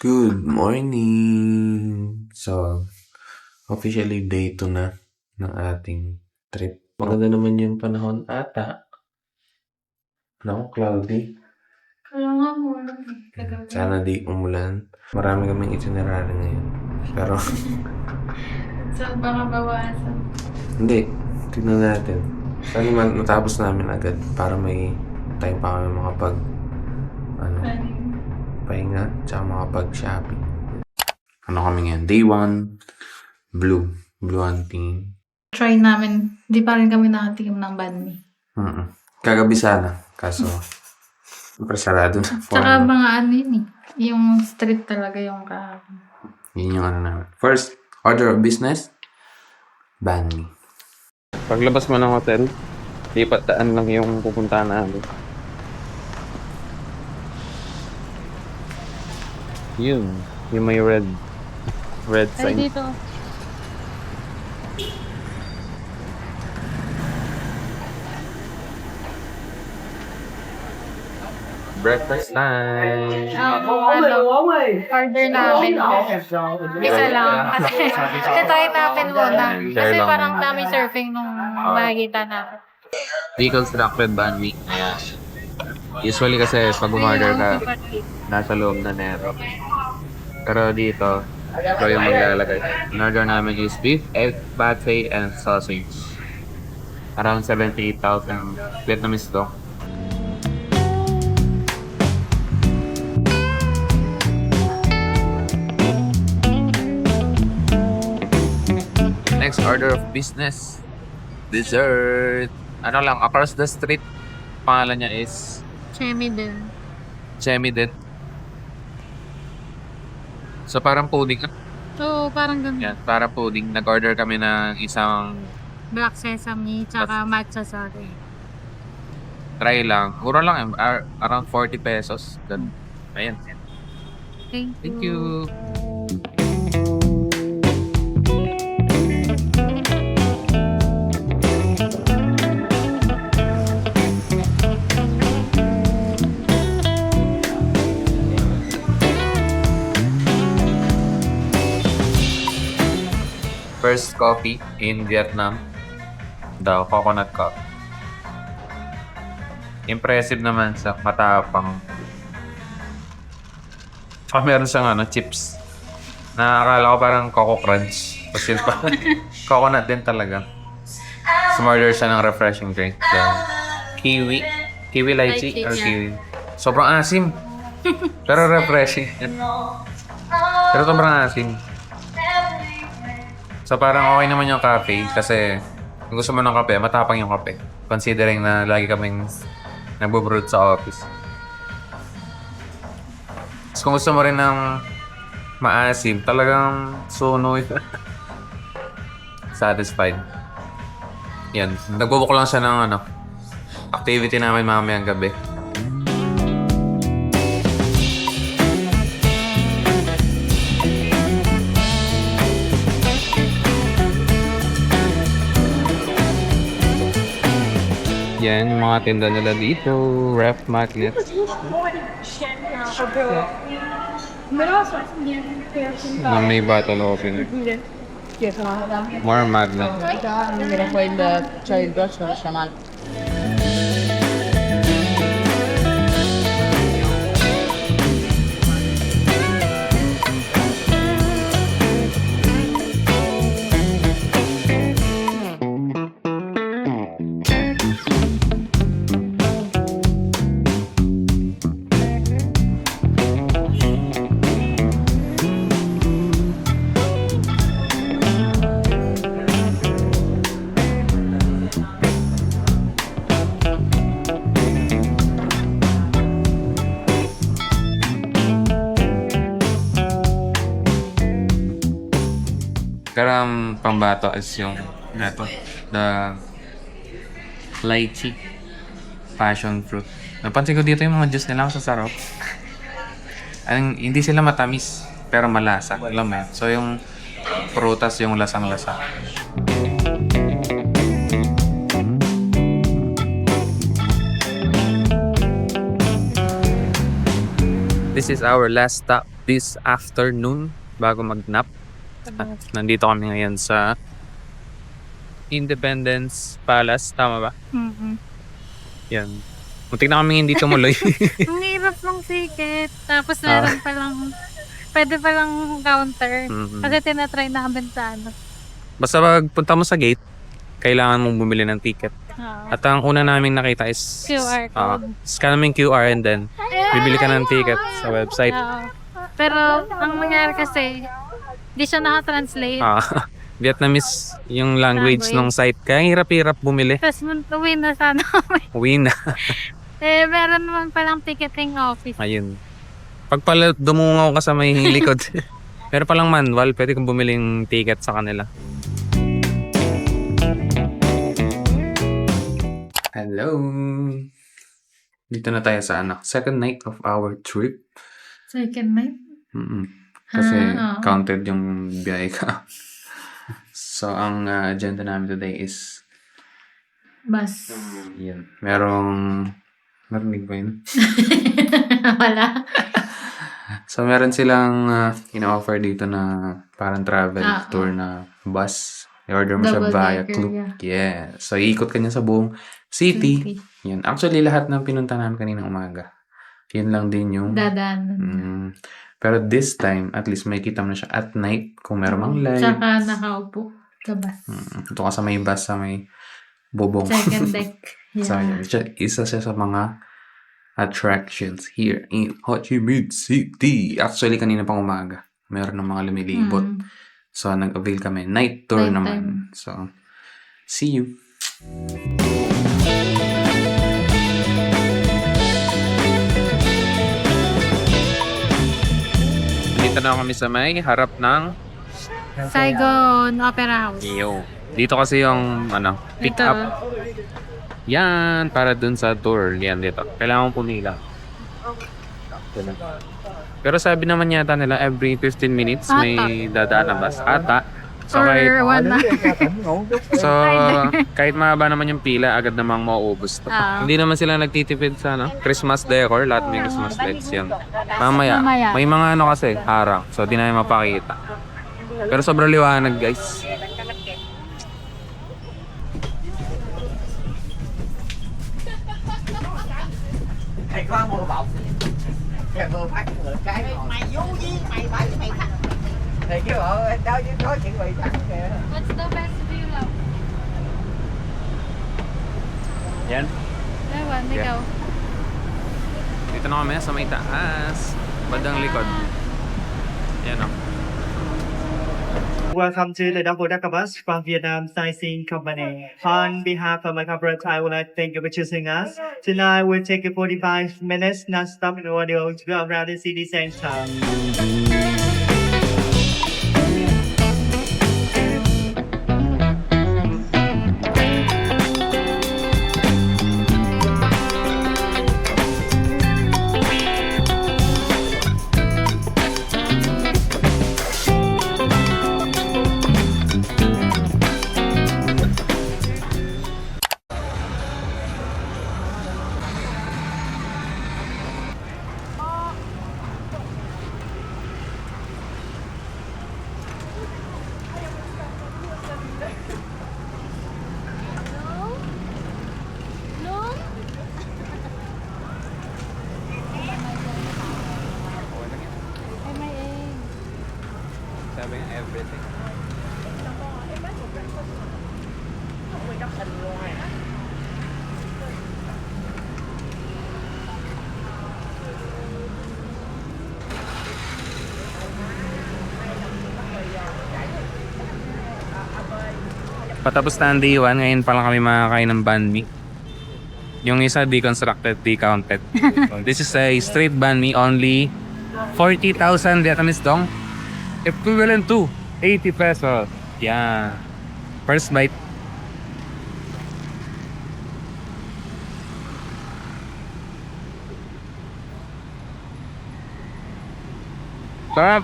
Good morning! So, officially day 2 na ng ating trip. Maganda naman yung panahon ata. No, cloudy. Kaya nga mo. Sana di umulan. Marami kaming itinerary ngayon. Pero, So, baka bawasan. hindi. Tignan natin. Sana matapos namin agad para may time pa kami makapag pahinga tsaka makapag-shopping. Ano kami ngayon? Day 1, blue hunting. Try namin. Di pa rin kami nakatikim ng banh mi. Kagabi sana. Kaso, super sarado na. Tsaka mga ano yun eh. Yung street talaga yung kahapon. Yun yung ano namin. First order of business, banh mi. Paglabas mo ng hotel, lipat daan lang yung pupuntahan namin. Yun. Yung may red sign. Ay, dito. Breakfast time! Order namin. Isa lang. Kasi try natin muna. Kasi parang dami surfing nung makikita natin. Di constructed banh mi. Ayan. Usually kasi pag umorder ka, nasa loob na nero. Pero dito, ito yung maglalagay. In-order namin is beef, egg, pate, and sausage. Around 78,000 Vietnamese to. Next order of business, dessert. Ano lang, across the street, pangalan niya is Chemiden. So parang pudding. Oo, parang ganun. Yan, parang pudding. Nag-order kami ng isang Black sesame, tsaka matcha sa akin. try lang. Mura lang, around 40 pesos. Ganun. Ayan. Thank you. First coffee in Vietnam, the coconut coffee. Impressive naman sa matapang. Meron siyang chips. Nakakala ko parang Coco Crunch. Tapos yun pa. Coconut din talaga. Smorder siya ng refreshing drink. Kiwi. Kiwi lychee or kiwi. Sobrang asim. Pero refreshing. Pero sobrang asim. So parang okay naman yung cafe kasi kung gusto mo ng kape, matapang yung kape. Considering na lagi kaming nagbo-brewed sa office. So kung gusto mo rin ng maasim, talagang suno ito. Satisfied. Yan. Nagbubuk lang siya ng activity namin mamayang gabi. Yan, yung mga tinda nila dito. Ref magnets. Na may bottle opener. More magnets. Pero ang pambato is yung ito, the lychee passion fruit. Napansin ko dito yung mga juice nila sa sarap. Hindi sila matamis, pero malasa. Alam mo yun? So yung prutas yung lasang-lasa. This is our last stop this afternoon bago mag-nap. At nandito kami ngayon sa Independence Palace. Tama ba? Yan. Muntik na kami hindi tumuloy. Ang hirap ng ticket. Tapos meron pwede palang counter. Kasi tinatry namin sa ano. Basta pag punta mo sa gate, kailangan mong bumili ng ticket. At ang una namin nakita is QR code. scan mo yung QR and then bibili ka ng ticket sa website. Pero ang nangyari kasi, di siya naka-translate. Vietnamese yung language ng site. Kaya hirap-hirap bumili. Tapos uwi na sana kami. Uwi na. Meron naman palang ticketing office. Ayun. Pag pala dumungaw ka sa may likod, meron palang manual, pwede kong bumiling ticket sa kanila. Hello! Dito na tayo sa second night of our trip. Second night? Kasi counted yung biyahe ka. So, ang agenda namin today is Bus. yan. Narinig ba yun? Wala. So, meron silang ina-offer dito na parang travel tour na bus. I-order mo siya via Klook. Yeah. So, iikot ka niya sa buong city. Yan. Actually, lahat ng pinunta namin kaninang umaga. Yun lang din yung Dadaan. pero this time, at least may kita mo na siya at night kung meron mang lights. Tsaka nakaupo sa bus. Ito ka sa may bus, sa may bubong. Second deck. So, isa siya sa mga attractions here in Ho Chi Minh City. Actually, kanina pang umaga, meron ng mga lumilibot. So, nag-avail kami. Night tour naman. So, see you. Dito na kami sa may harap ng Saigon Opera House. Dito kasi yung pick Dito. up. Yan, para dun sa tour. Yan, dito. Kailangan mong pumila. Pero sabi naman yata nila, every 15 minutes may dadaan na bus. Ata. So, kahit mahaba naman yung pila, agad namang mauubos to. Hindi naman sila nagtitipid sa Christmas decor. Lahat may Christmas lights yan. Mamaya. May mga kasi, harang. So, di na yung mapakita. Pero sobrang liwanag, guys. Thầy khoan một bọc. Thầy vừa phát một cái mày vô duyên mày phải mày thắt. Thì cái vợ đó chứ có chuyện bị thắt kìa. What's the best view lang? Yan. Ewan, ikaw. Dito na kami sa may taas. Bandang likod. Yan o. Welcome to the Double Decker Bus from Vietnam Sightseeing Company. On behalf of my corporate, I would like to thank you for choosing us. Tonight we'll take you 45 minutes non-stop in audio to go around the city center. Sabi nga everything. Patapos na ang day 1, ngayon pa lang kami makakain ng banh mi. Yung isa deconstructed, decounted. So, this is a straight banh mi, only 40,000 Vietnamese dong. Equivalent to 80 pesos. Yeah. First bite. Sarap.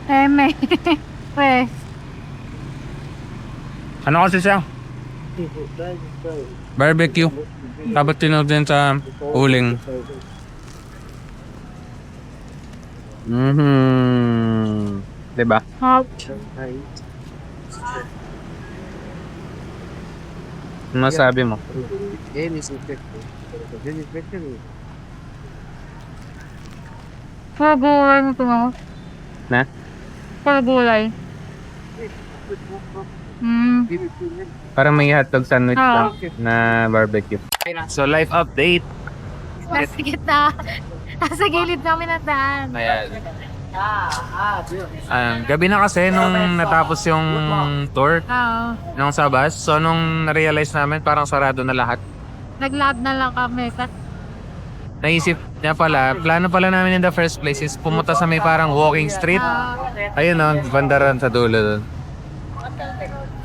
May. Wes. Ano kasi siya? Barbecue. Tapos tinawag din sa uling. Diba? Hop. Ano masabi mo? Pagulay mo ito. Na? Pagulay. Parang may hotdog sandwich Oo. lang na barbecue. So, life update. Nasa gitna. Nasa gilid kami ng daan. Ayan. Gabi na kasi nung natapos yung tour Oo. nung sa bus. So, nung na-realize namin, parang sarado na lahat. Nag-lab na lang kami. Naisip niya pala, plano pala namin in the first place is pumunta sa may parang walking street. Ayun o, bandaran sa dulo doon.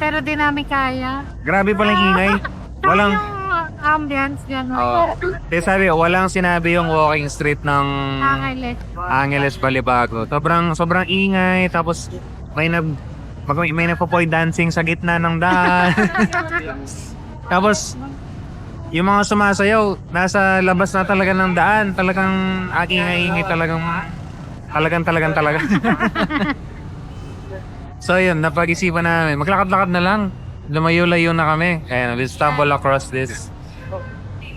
Pero di namin kaya. Grabe palang ingay. Walang, Yung ambience yan. kaya sabi, walang sinabi yung walking street ng Angeles. Angeles Balibago. Sobrang ingay, tapos may nagpo-poi dancing sa gitna ng daan. Tapos, yung mga sumasayaw, nasa labas na talaga ng daan. Talagang ingay talaga. So yun, napag-isipan namin. Maglakad-lakad na lang. Lumayo-layo na kami. Ayan, we stumble across this.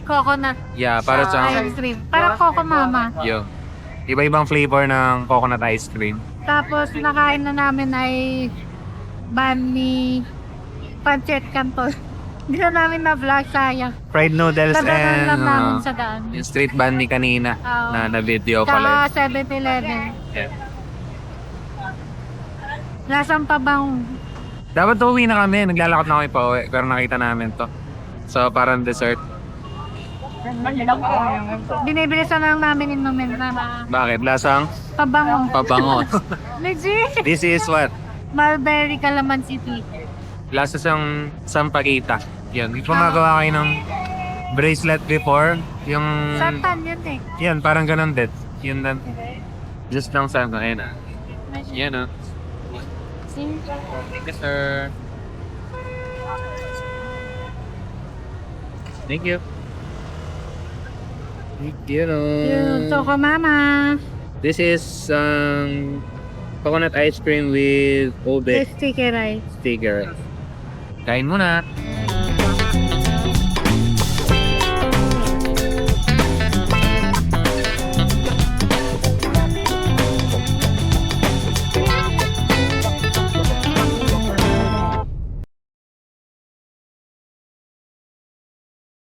Coconut. Yeah, para sa Ice cream. Parang Coco Mama. yung iba-ibang flavor ng coconut ice cream. Tapos nakain na namin ay bani pancit canton. Hindi na namin na-vlog, sayang. Fried noodles Tadanan lang namin and sa daan. yung street bun ni kanina Oo. na video pala. Tsaka 7-Eleven. Yeah. Lasang pabango. Dapat uwi na kami, naglalakad na kami pa uwi, pero nakita namin to. So parang dessert. Binibilisan na lang namin inumin na Bakit? Lasang pabango. pabango. Legit. This is what? Mulberry Calamansi Tea. Lasa siyang sampagita. Yan. Gumagawa kayo ng bracelet before. Yung... Santan yun eh. Yan, parang ganun din. Yun lang. Just lang sa akin. Ayan. Yan Thank you, sir. Thank you. Thank you. Yung Coco Mama. This is coconut ice cream with ube Sticky rice. sticker. Kain muna.